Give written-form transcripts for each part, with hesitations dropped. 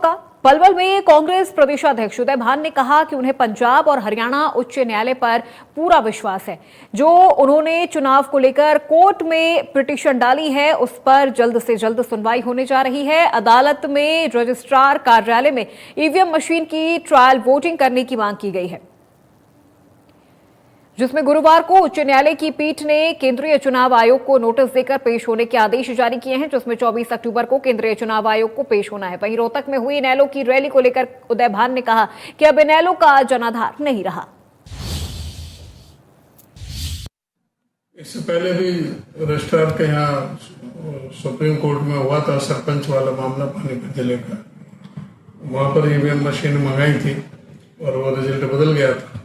मौका। पलवल में कांग्रेस प्रदेशाध्यक्ष उदय भान ने कहा कि उन्हें पंजाब और हरियाणा उच्च न्यायालय पर पूरा विश्वास है। जो उन्होंने चुनाव को लेकर कोर्ट में पिटीशन डाली है उस पर जल्द से जल्द सुनवाई होने जा रही है। अदालत में रजिस्ट्रार कार्यालय में ईवीएम मशीन की ट्रायल वोटिंग करने की मांग की गई है, जिसमें गुरुवार को उच्च न्यायालय की पीठ ने केंद्रीय चुनाव आयोग को नोटिस देकर पेश होने के आदेश जारी किए हैं, जिसमें 24 अक्टूबर को केंद्रीय चुनाव आयोग को पेश होना है। वहीं रोहतक में हुई इनेलो की रैली को लेकर उदय भान ने कहा कि अब इनेलो का जनाधार नहीं रहा। इससे पहले भी रजिस्ट्रार के यहाँ सुप्रीम कोर्ट में हुआ था सरपंच वाला मामला पानीपत जिले का। वहां पर ईवीएम मशीन मंगाई थी और वो रिजल्ट बदल गया था।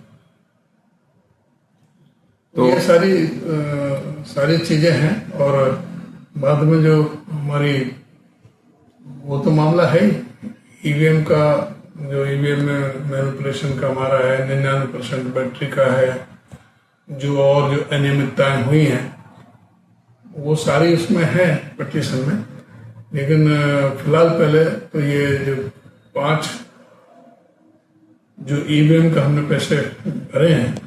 तो ये सारी चीजें हैं और बाद में जो हमारी वो तो मामला है ही ईवीएम का, जो ईवीएम में मैनिपुलेशन का हमारा है 99% बैटरी का है, जो और जो अनियमितताएं हुई हैं वो सारी उसमें है पिटीशन में। लेकिन फिलहाल पहले तो ये जो 5 जो ईवीएम का हमने पैसे भरे हैं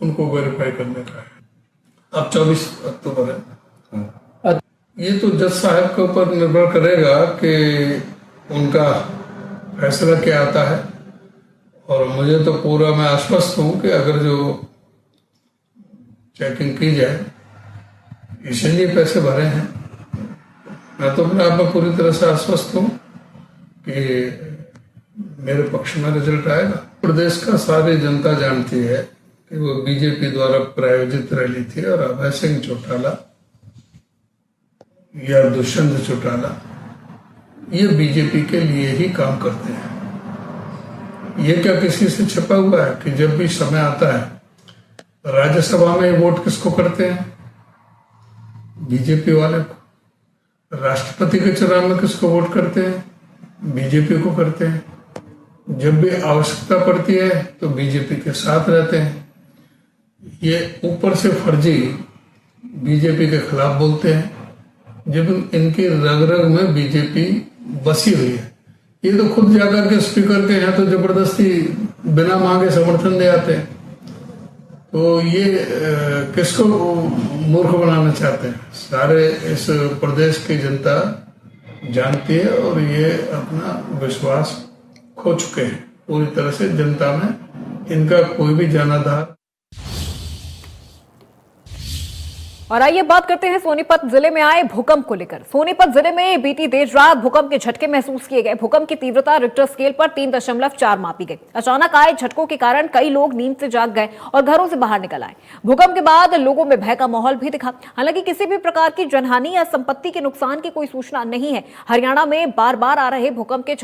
उनको वेरीफाई करने का है। अब 24 अक्टूबर है। ये तो जज साहब के ऊपर निर्भर करेगा कि उनका फैसला क्या आता है, और मुझे तो पूरा मैं आश्वस्त हूं कि अगर जो चेकिंग की जाए, इसलिए पैसे भरे हैं, मैं तो अपने आप में पूरी तरह से आश्वस्त हूं कि मेरे पक्ष में रिजल्ट आएगा। प्रदेश का सारी जनता जानती है कि वो बीजेपी द्वारा प्रायोजित रैली थी और अभय सिंह चौटाला या दुष्यंत चौटाला ये बीजेपी के लिए ही काम करते हैं। ये क्या किसी से छिपा हुआ है कि जब भी समय आता है राज्यसभा में वोट किसको करते हैं? बीजेपी वाले को। राष्ट्रपति के चुनाव में किसको वोट करते हैं? बीजेपी को करते हैं। जब भी आवश्यकता पड़ती है तो बीजेपी के साथ रहते हैं। ये ऊपर से फर्जी बीजेपी के खिलाफ बोलते हैं, जब इनकी रग रग में बीजेपी बसी हुई है। ये तो खुद जाकर के स्पीकर के यहाँ तो जबरदस्ती बिना मांगे समर्थन दे आते हैं। तो ये किसको मूर्ख बनाना चाहते हैं? सारे इस प्रदेश की जनता जानती है और ये अपना विश्वास खो चुके हैं पूरी तरह से जनता में। इनका कोई भी जनाधार। और आइए बात करते हैं सोनीपत जिले में आए भूकंप को लेकर। सोनीपत जिले में बीती देर रात भूकंप के झटके महसूस किए गए। भूकंप की तीव्रता रिक्टर स्केल पर 3.4 मापी गई। अचानक आए झटकों के कारण कई लोग नींद से जाग गए और घरों से बाहर निकल आए। भूकंप के बाद लोगों में भय का माहौल भी दिखा। हालांकि किसी भी प्रकार की जनहानि या संपत्ति के नुकसान की कोई सूचना नहीं है। हरियाणा में बार बार आ रहे भूकंप के